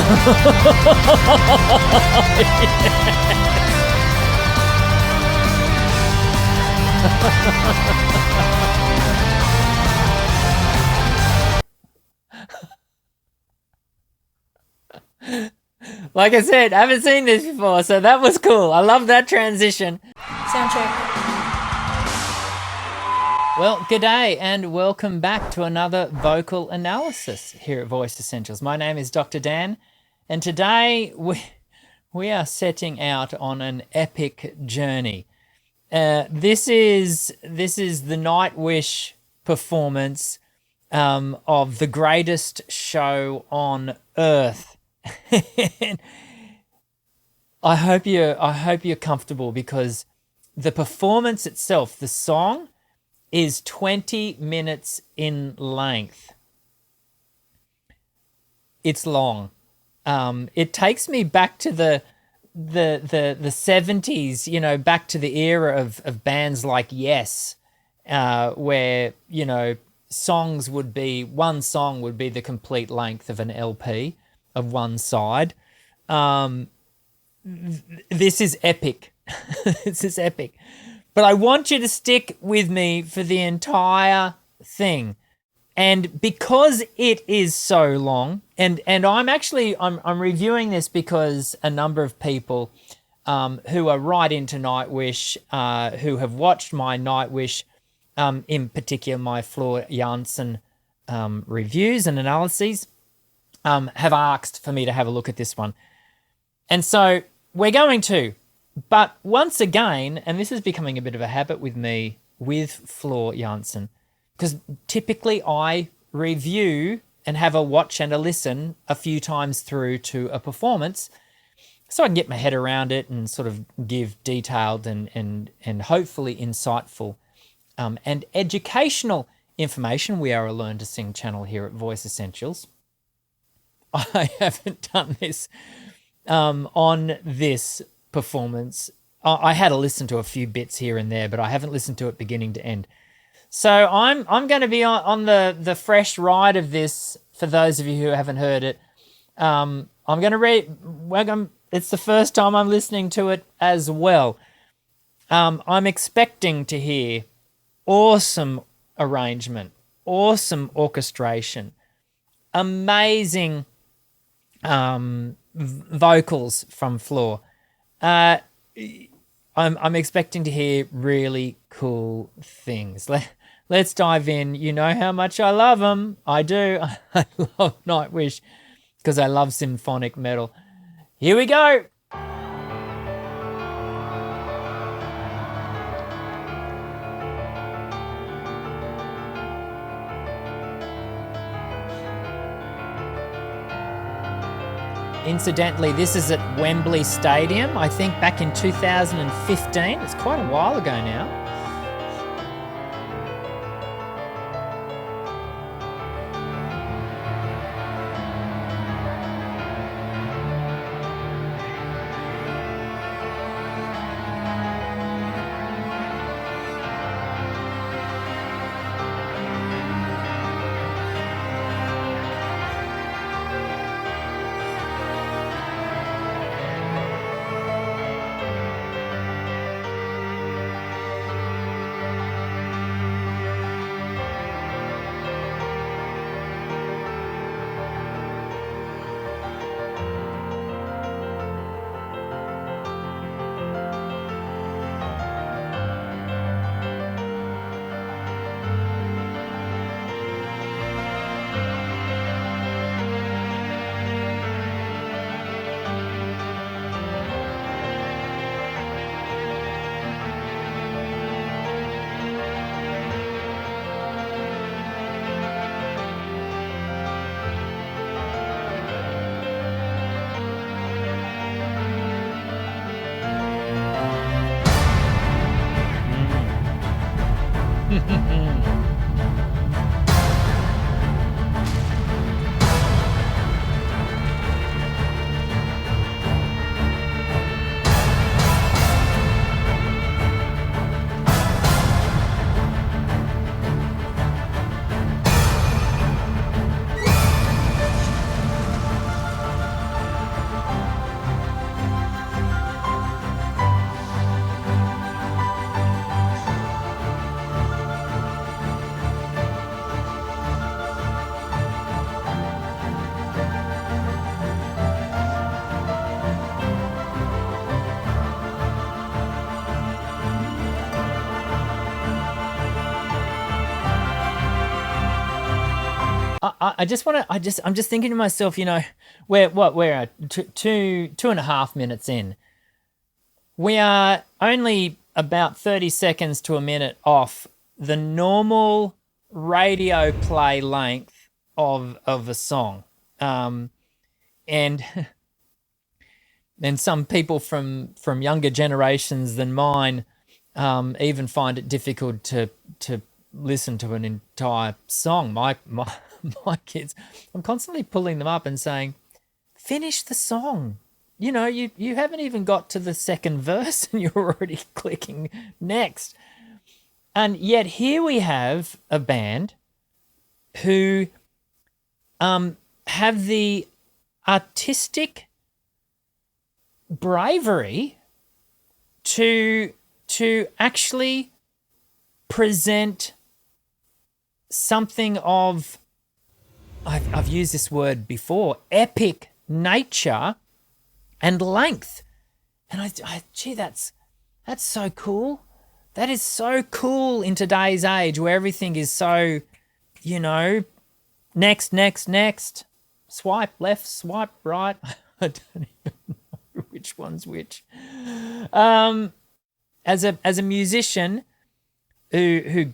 Like I said, I haven't seen this before, so that was cool. I love that transition. Sound check. Well, g'day and welcome back to another vocal analysis here at Voice Essentials. My name is Dr. Dan, and today we are setting out on an epic journey. This is the Nightwish performance of the greatest show on earth. I hope you're comfortable, because the performance itself, the song, is 20 minutes in length. It's long. It takes me back to the 70s, you know, back to the era of bands like Yes, where, you know, one song would be the complete length of an LP of one side. This is epic. This is epic. But I want you to stick with me for the entire thing. And because it is so long, and I'm reviewing this because a number of people who are right into Nightwish, who have watched my Nightwish, in particular my Floor Jansen reviews and analyses, have asked for me to have a look at this one. And so we're going to. But once again, and this is becoming a bit of a habit with me with Floor Jansen, because typically I review and have a watch and a listen a few times through to a performance so I can get my head around it and sort of give detailed and hopefully insightful and educational information. We are a Learn to Sing channel here at Voice Essentials. I haven't done this on this performance. I had to listen to a few bits here and there, but I haven't listened to it beginning to end. So I'm going to be on the fresh ride of this. For those of you who haven't heard it, I'm going to read. It's the first time I'm listening to it as well. I'm expecting to hear awesome arrangement, awesome orchestration, amazing vocals from Floor. I'm expecting to hear really cool things. Let's dive in. You know how much I love them. I do. I love Nightwish because I love symphonic metal. Here we go. Incidentally, this is at Wembley Stadium, I think back in 2015. It's quite a while ago now. I just want to. I'm just thinking to myself, we're 2.5 minutes in. We are only about 30 seconds to a minute off the normal radio play length of a song, and and some people from younger generations than mine even find it difficult to listen to an entire song. My kids, I'm constantly pulling them up and saying, finish the song. You haven't even got to the second verse and you're already clicking next. And yet here we have a band who have the artistic bravery to actually present something of, I've used this word before, epic nature and length. And gee, that's so cool. That is so cool in today's age where everything is so, next, swipe left, swipe right. I don't even know which one's which. As a musician who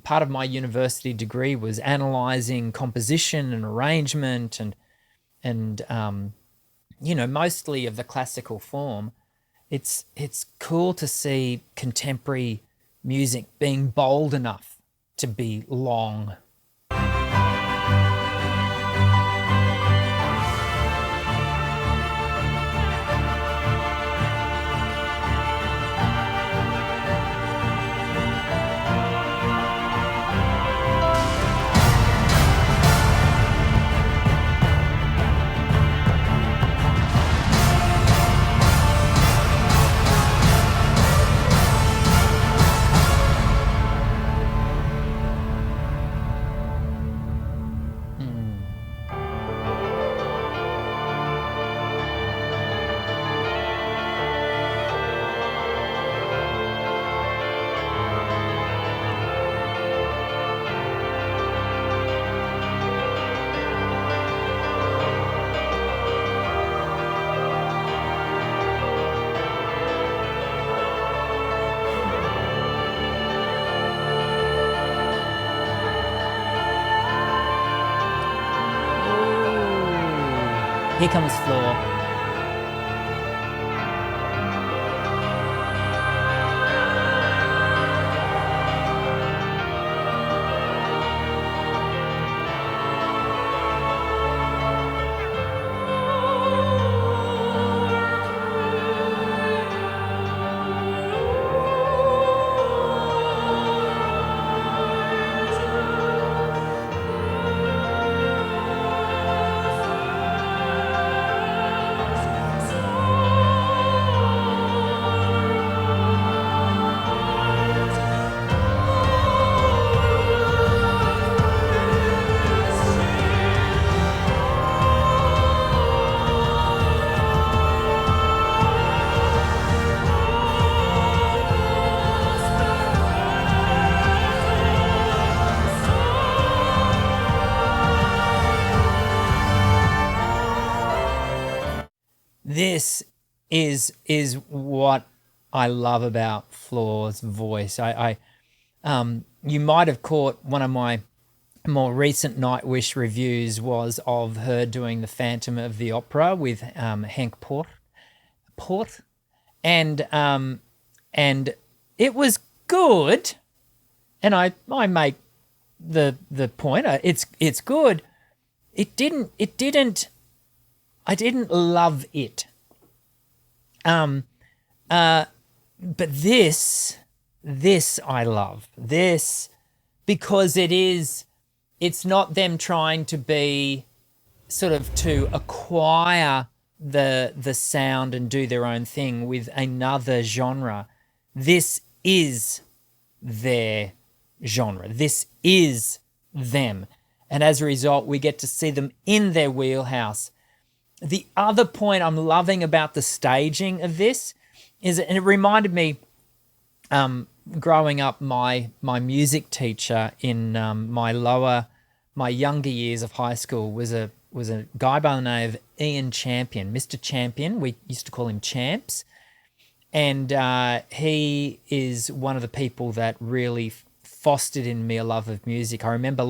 part of my university degree was analysing composition and arrangement and mostly of the classical form, it's cool to see contemporary music being bold enough to be long. Here comes Floor. This is what I love about Floor's voice. You might have caught one of my more recent Nightwish reviews was of her doing the Phantom of the Opera with Henk Port, and it was good. And I make the point. It's good. I didn't love it. But this I love. This, because it's not them trying to be sort of to acquire the sound and do their own thing with another genre. This is their genre. This is them. And as a result, we get to see them in their wheelhouse. The other point I'm loving about the staging of this is, and it reminded me, growing up, my music teacher in my lower my younger years of high school was a guy by the name of Ian Champion, Mr. Champion. We used to call him Champs. And he is one of the people that really fostered in me a love of music. I remember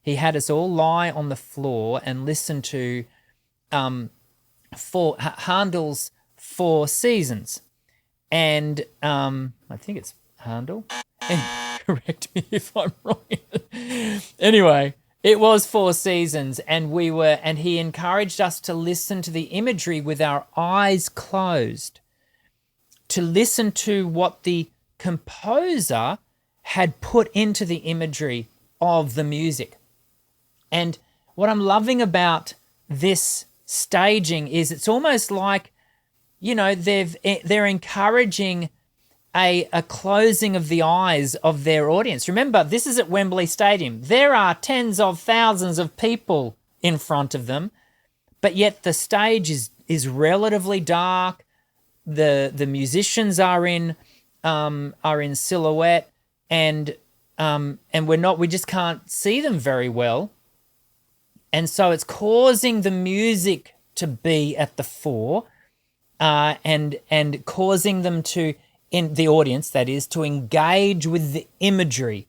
he had us all lie on the floor and listen to Handel's Four Seasons. And I think it's Handel. And correct me if I'm wrong. Anyway, it was Four Seasons, and he encouraged us to listen to the imagery with our eyes closed, to listen to what the composer had put into the imagery of the music. And what I'm loving about this staging is it's almost like, they're encouraging a closing of the eyes of their audience. Remember, this is at Wembley Stadium. There are tens of thousands of people in front of them, but yet the stage is relatively dark. The musicians are in silhouette, and we just can't see them very well. And so it's causing the music to be at the fore, and causing them to, in the audience that is, to engage with the imagery.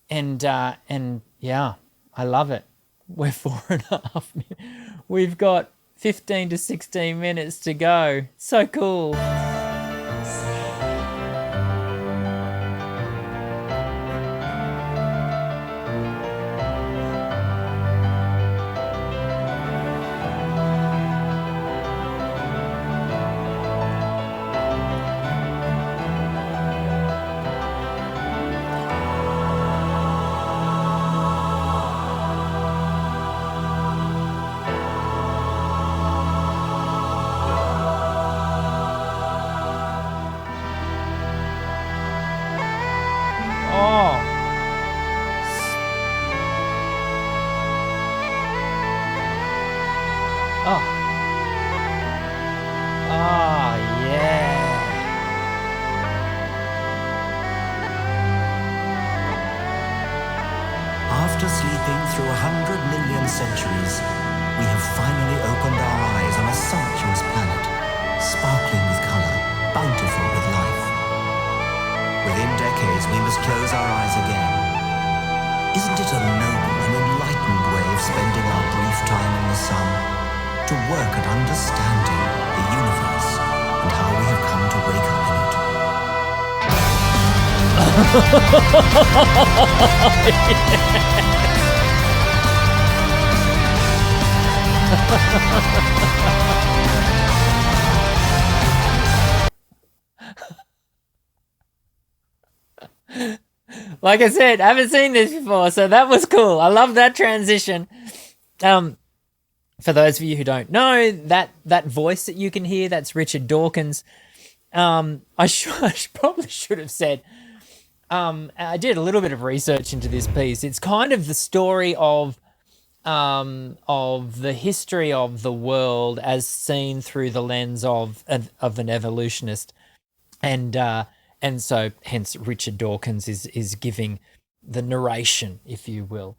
And yeah, I love it. We're 4.5 minutes. We've got 15 to 16 minutes to go. So cool. After sleeping through 100 million centuries, we have finally opened our eyes on a sumptuous planet, sparkling with color, bountiful with life. Within decades, we must close our eyes again. Isn't it a noble and enlightened way of spending our brief time in the sun? To work at understanding the universe and how we have come to wake up in it. Like I said, I haven't seen this before, so that was cool. I love that transition. For those of you who don't know, that voice that you can hear, that's Richard Dawkins. I probably should have said, I did a little bit of research into this piece. It's kind of the story of the history of the world as seen through the lens of an evolutionist, and so hence Richard Dawkins is giving the narration, if you will.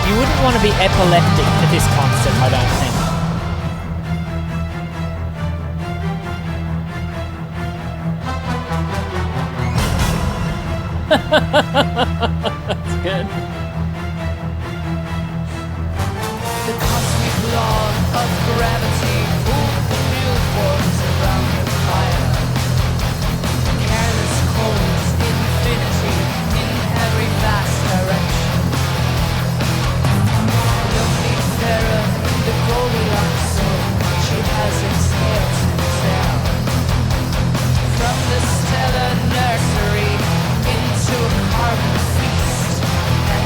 You wouldn't want to be epileptic at this concert, I don't think. That's good. The cosmic law of gravity pulled the new forms around the fire. Careless cold infinity in every vast direction. Lonely Sarah in the Goldilocks zone, she has exhaled to exhale. From the stellar nursery into a carbon feast, and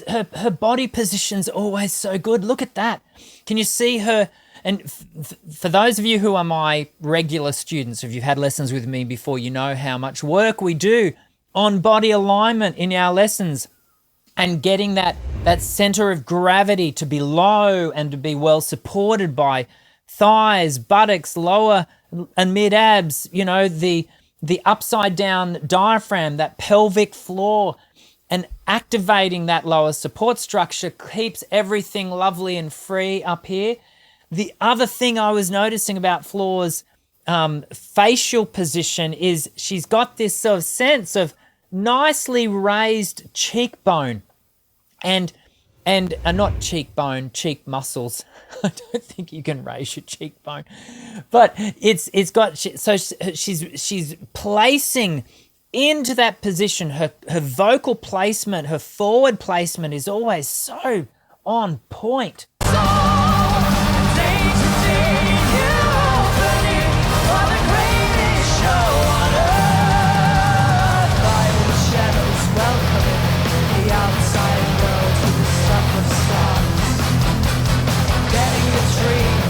her body position's always so good. Look at that. Can you see her? And for those of you who are my regular students, if you've had lessons with me before, you know how much work we do on body alignment in our lessons and getting that center of gravity to be low and to be well supported by thighs, buttocks, lower and mid abs, you know, the upside down diaphragm, that pelvic floor, and activating that lower support structure keeps everything lovely and free up here. The other thing I was noticing about Floor's facial position is she's got this sort of sense of nicely raised cheekbone and not cheekbone, cheek muscles. I don't think you can raise your cheekbone, but it's got, so she's placing into that position. Her vocal placement, her forward placement is always so on point.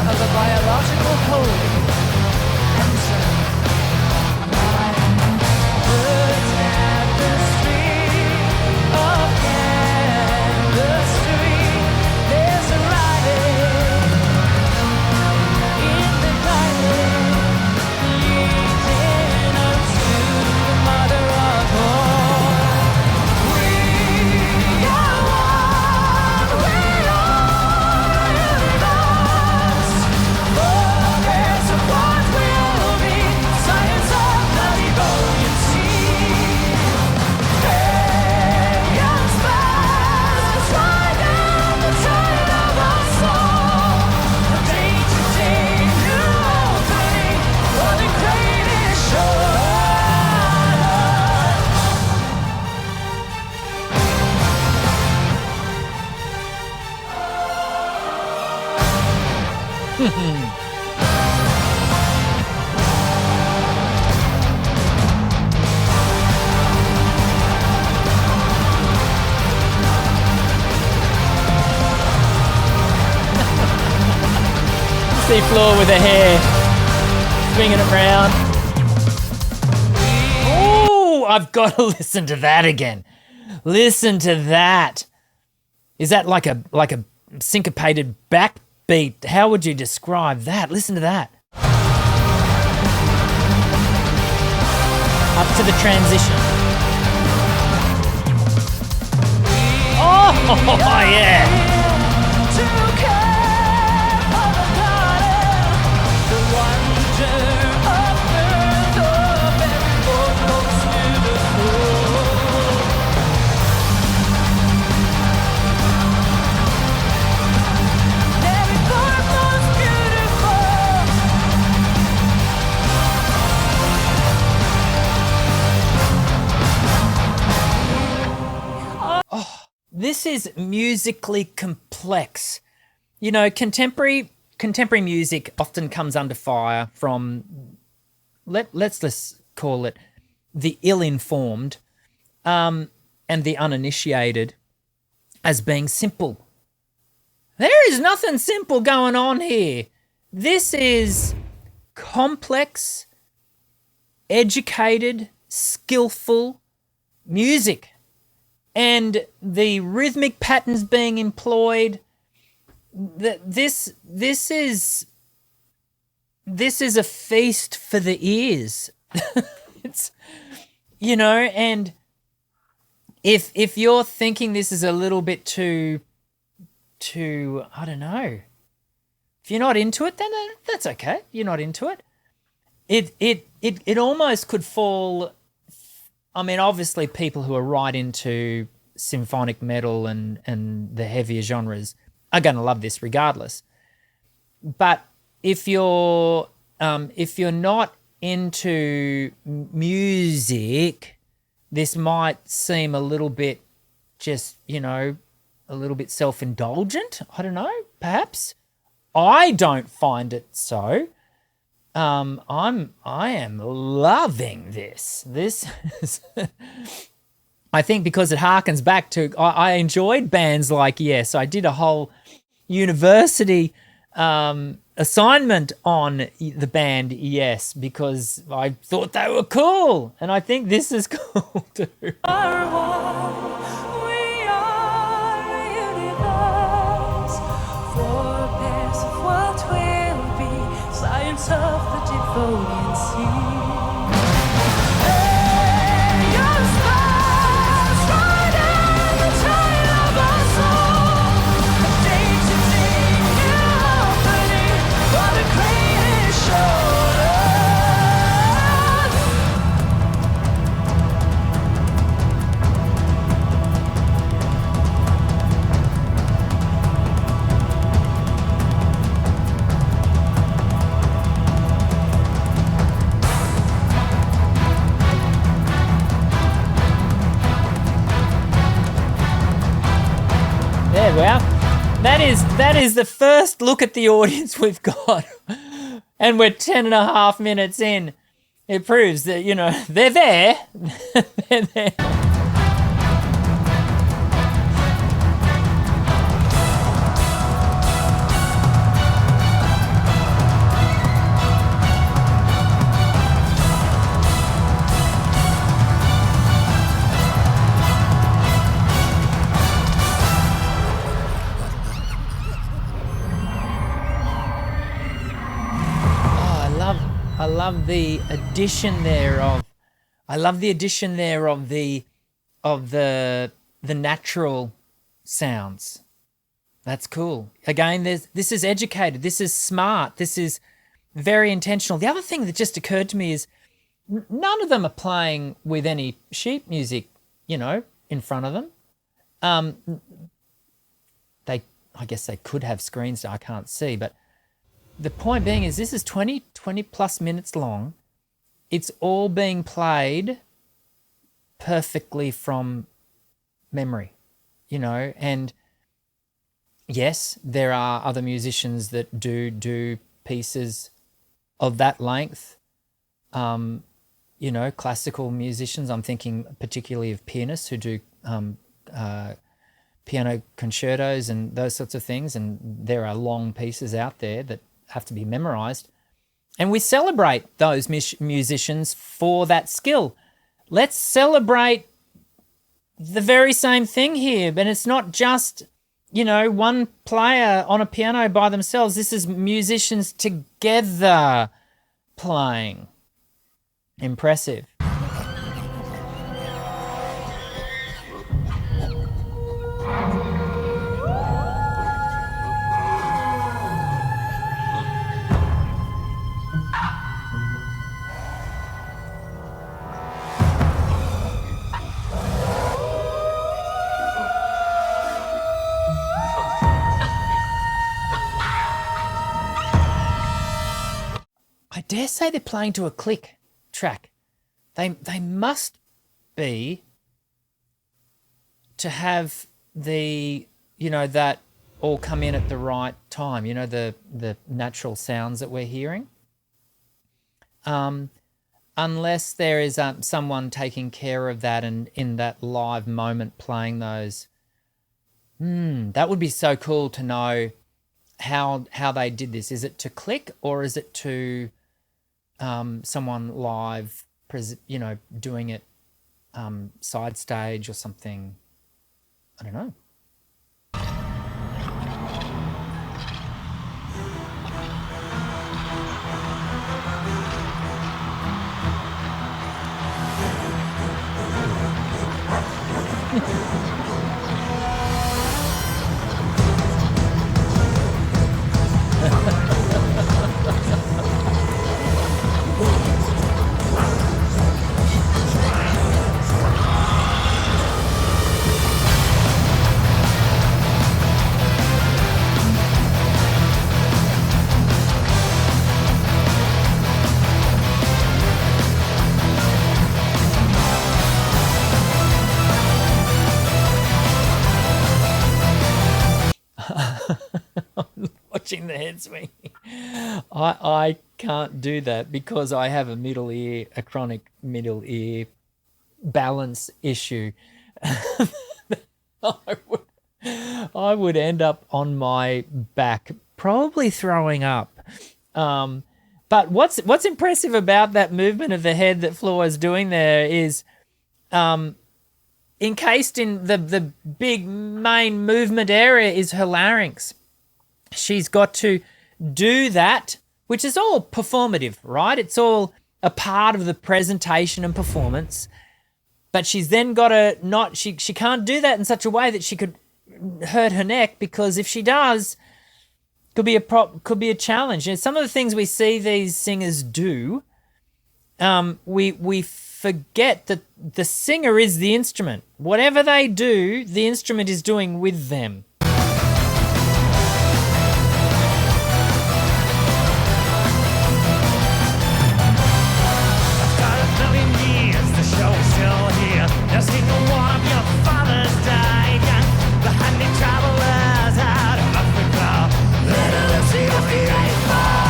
Of a biological code. Enter my tapestry of chemistry. There's a writing in the guiding, leading unto the mother of all. We are one, we are universe. There's a what will be, science of the evolution. Aliens pass right down the trail of our soul. The day-to-day new opening for the greatest show. See Floor with her hair swinging around. Oh, I've got to listen to that again. Listen to that. Is that like a syncopated backbeat? How would you describe that? Listen to that. Up to the transition. Oh, yeah. This is musically complex. You know, contemporary music often comes under fire from, let's just call it the ill-informed and the uninitiated as being simple. There is nothing simple going on here. This is complex, educated, skillful music. And the rhythmic patterns being employed, this is a feast for the ears. It's, you know, and if you're thinking this is a little bit too I don't know, if you're not into it, then that's okay. You're not into it. It almost could fall. I mean, obviously people who are right into symphonic metal and the heavier genres are going to love this regardless. But if you're not into music, this might seem a little bit just, you know, a little bit self-indulgent. I don't know, perhaps. I don't find it so. I am loving this. This is I think because it harkens back to, I enjoyed bands like Yes. I did a whole university assignment on the band Yes because I thought they were cool, and I think this is cool too. Of the Devonian sea. Well, that is the first look at the audience we've got, and we're 10.5 minutes in. It proves that, you know, they're there. They're there. I love the addition there of the natural sounds. That's cool. Again, this is educated, this is smart, this is very intentional. The other thing that just occurred to me is none of them are playing with any sheet music, you know, in front of them. I guess they could have screens that I can't see, but the point being is this is 20 plus minutes long. It's all being played perfectly from memory, you know, and yes, there are other musicians that do pieces of that length. You know, classical musicians, I'm thinking particularly of pianists who do piano concertos and those sorts of things, and there are long pieces out there that have to be memorized, and we celebrate those musicians for that skill. Let's celebrate the very same thing here, but it's not just, you know, one player on a piano by themselves. This is musicians together playing. Impressive. I dare say they're playing to a click track. They must be, to have the, you know, that all come in at the right time, you know, the natural sounds that we're hearing. Unless there is someone taking care of that and in that live moment playing those. That would be so cool to know how they did this. Is it to click, or is it to someone live, you know, doing it side stage or something? I don't know. Watching the head swing. I can't do that because I have a chronic middle ear balance issue. I would end up on my back, probably throwing up. But what's impressive about that movement of the head that Flora's doing there is encased in the big main movement area is her larynx. She's got to do that, which is all performative, right? It's all a part of the presentation and performance. But she's then got to she can't do that in such a way that she could hurt her neck, because if she does, could be a challenge. And some of the things we see these singers do, we forget that the singer is the instrument. Whatever they do, the instrument is doing with them.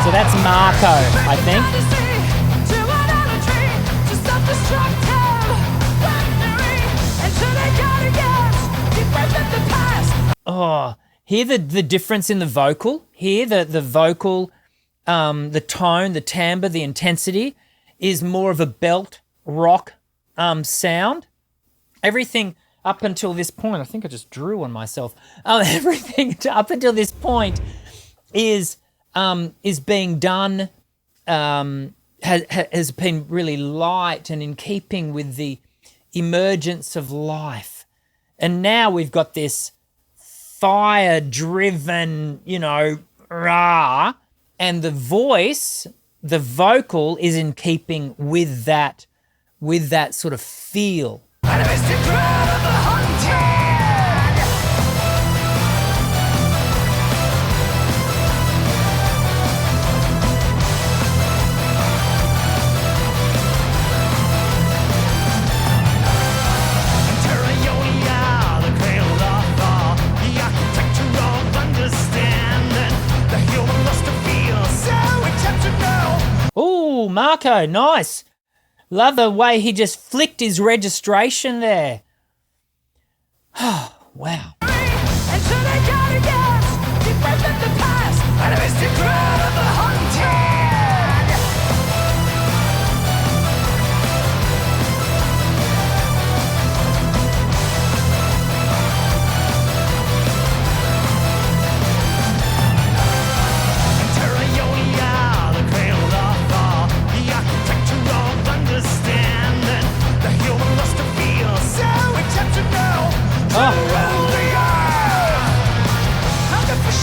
So that's Marco, I think. Oh, hear the difference in the vocal. Hear the vocal, the tone, the timbre, the intensity is more of a belt rock sound. Everything up until this point, I think I just drew on myself. Everything up until this point is being done, has been really light and in keeping with the emergence of life. And now we've got this fire-driven, rah, and the voice, the vocal is in keeping with that sort of feel. Oh, Marco, nice. Love the way he just flicked his registration there. Oh, wow.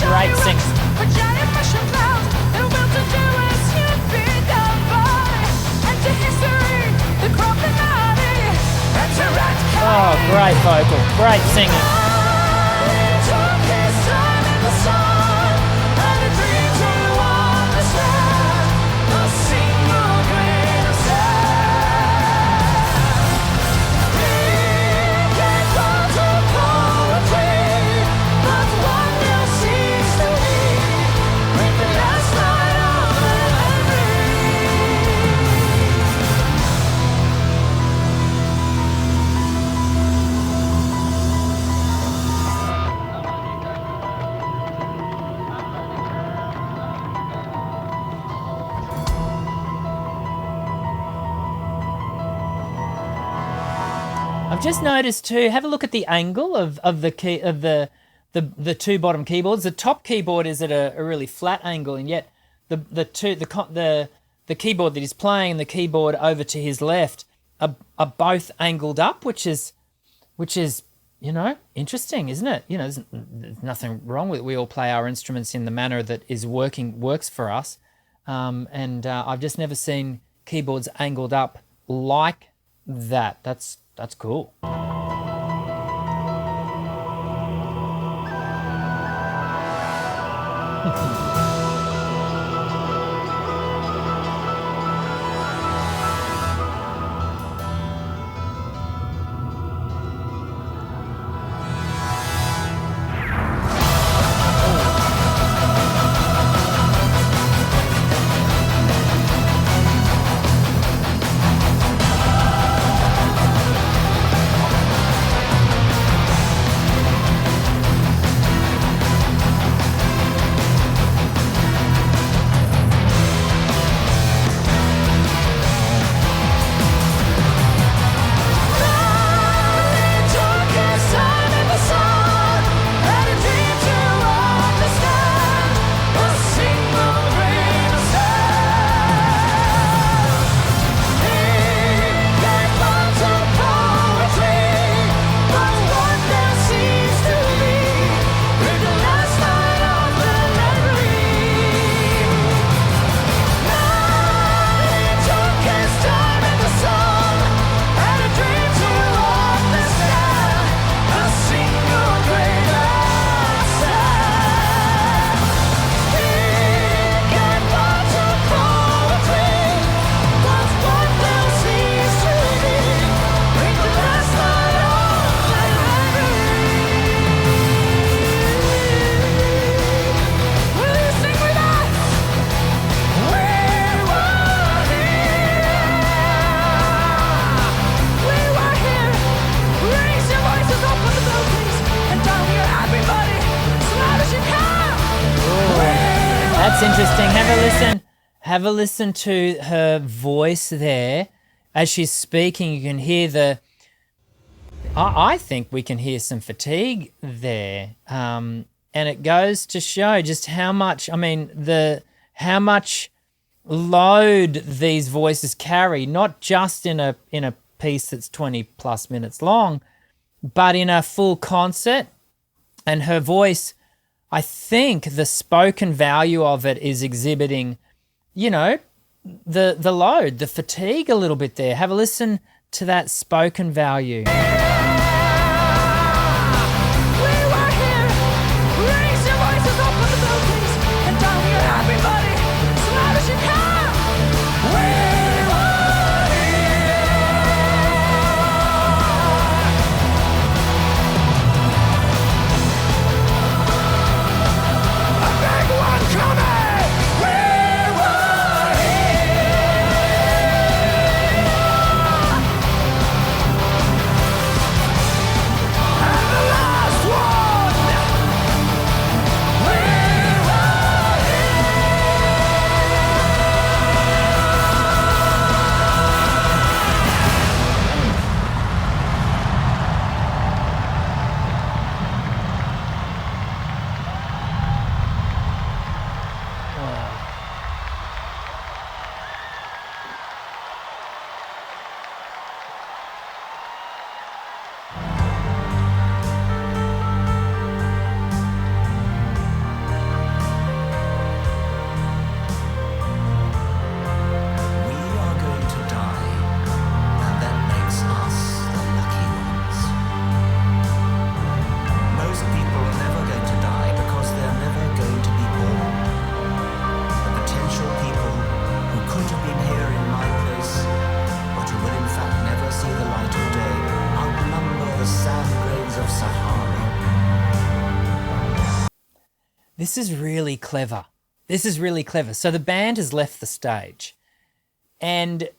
Great singing. Oh, great vocal, great singing. I've just noticed too, have a look at the angle of the key of the two bottom keyboards. The top keyboard is at a really flat angle, and yet the keyboard that he's playing and the keyboard over to his left are both angled up, which is interesting, isn't it? There's nothing wrong with it. We all play our instruments in the manner that works for us, and I've just never seen keyboards angled up like that. That's cool. That's interesting. Have a listen to her voice there. As she's speaking, you can hear I think we can hear some fatigue there. And it goes to show just how much, how much load these voices carry, not just in a piece that's 20 plus minutes long, but in a full concert. And her voice, I think the spoken value of it is exhibiting, the load, the fatigue a little bit there. Have a listen to that spoken value. This is really clever. So the band has left the stage. And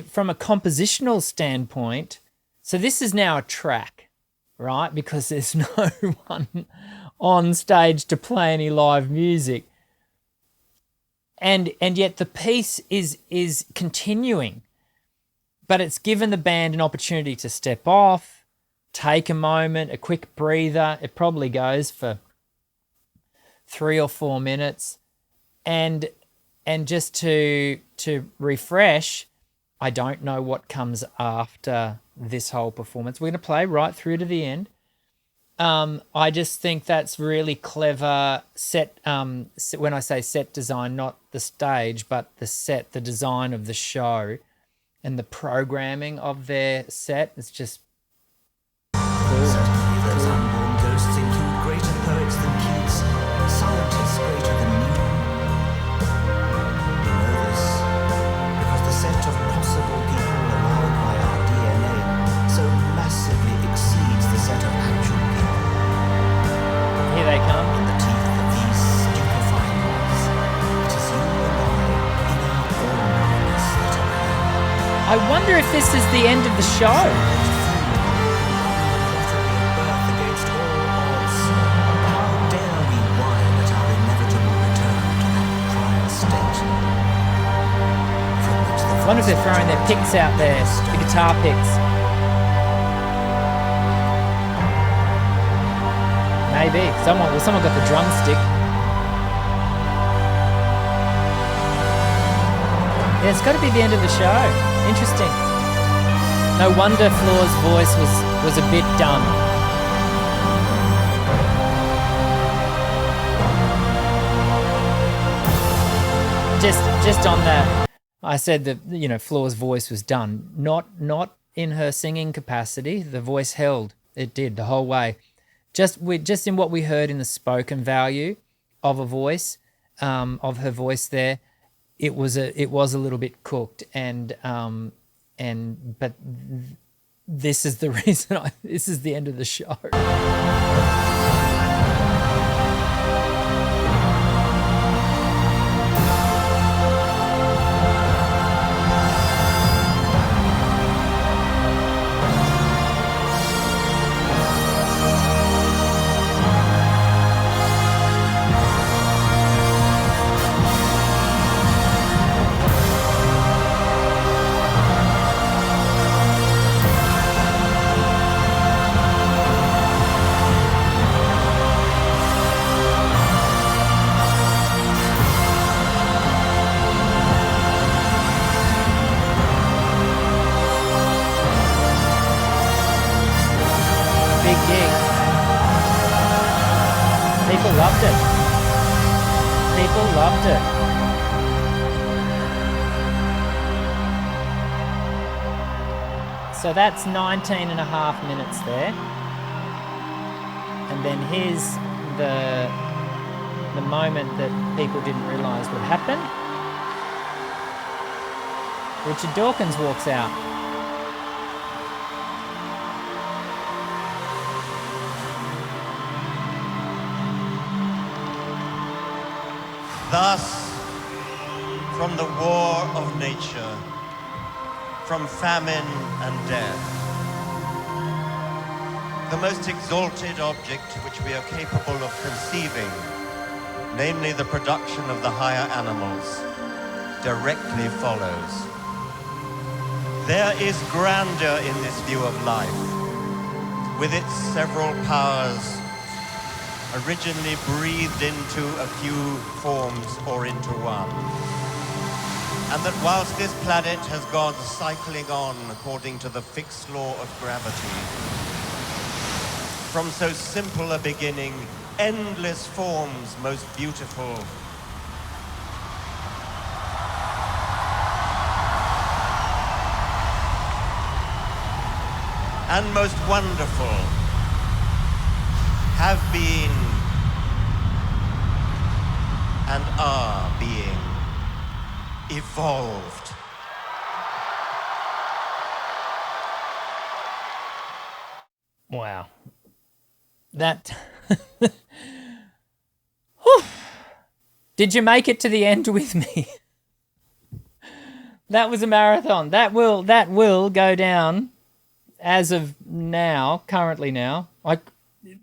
from a compositional standpoint, so this is now a track, right? Because there's no one on stage to play any live music. And yet the piece is continuing. But it's given the band an opportunity to step off, take a moment, a quick breather. It probably goes for 3 or 4 minutes, and just to refresh. I don't know what comes after this whole performance. We're going to play right through to the end. I just think that's really clever set. When I say set design, not the stage, but the design of the show and the programming of their set. It's just Certainly those unborn ghosts include greater poets than Keats, scientists greater than Newton. We know this because the set of possible people allowed by our DNA so massively exceeds the set of actual people. Here they come. In the teeth of these stupefying ones, it is you and I, in our ordinariness, that are here. I wonder if this is the end of the show. I wonder if they're throwing their picks out there, the guitar picks. Maybe. Someone got the drumstick. Yeah, it's got to be the end of the show. Interesting. No wonder Floor's voice was a bit dumb. Just on that, I said that, Floor's voice was done. Not in her singing capacity. The voice held. It did the whole way. Just in what we heard in the spoken value of a voice, of her voice there, it was a little bit cooked. But this is the reason. This is the end of the show. loved it. People loved it. So that's 19 and a half minutes there. And then here's the moment that people didn't realise would happen. Richard Dawkins walks out. Thus, from the war of nature, from famine and death, the most exalted object which we are capable of conceiving, namely the production of the higher animals, directly follows. There is grandeur in this view of life, with its several powers originally breathed into a few forms or into one. And that whilst this planet has gone cycling on according to the fixed law of gravity, from so simple a beginning, endless forms most beautiful and most wonderful have been and are being evolved. Wow. That... Whew. Did you make it to the end with me? That was a marathon. That will go down as of now, currently now, like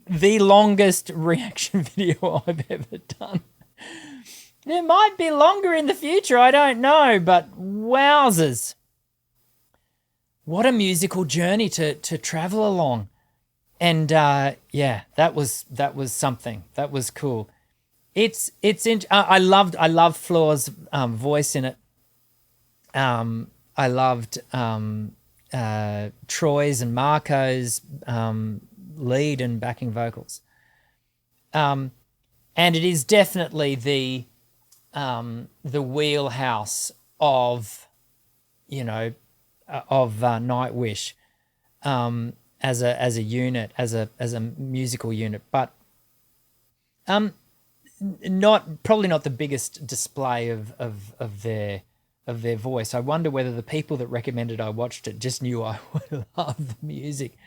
the longest reaction video I've ever done. There might be longer in the future, I don't know, but wowzers. What a musical journey to travel along. And yeah, that was something. That was cool. I loved Floor's voice in it. I loved Troy's and Marco's lead and backing vocals. And it is definitely the wheelhouse of, Nightwish as a unit, as a musical unit, but probably not the biggest display of their voice. I wonder whether the people that recommended I watched it just knew I would love the music.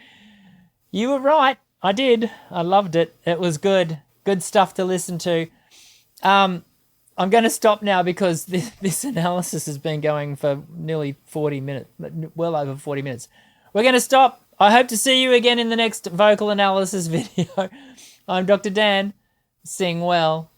You were right. I did. I loved it. It was good. Good stuff to listen to. I'm going to stop now because this analysis has been going for nearly 40 minutes, well over 40 minutes. We're going to stop. I hope to see you again in the next vocal analysis video. I'm Dr. Dan. Sing well.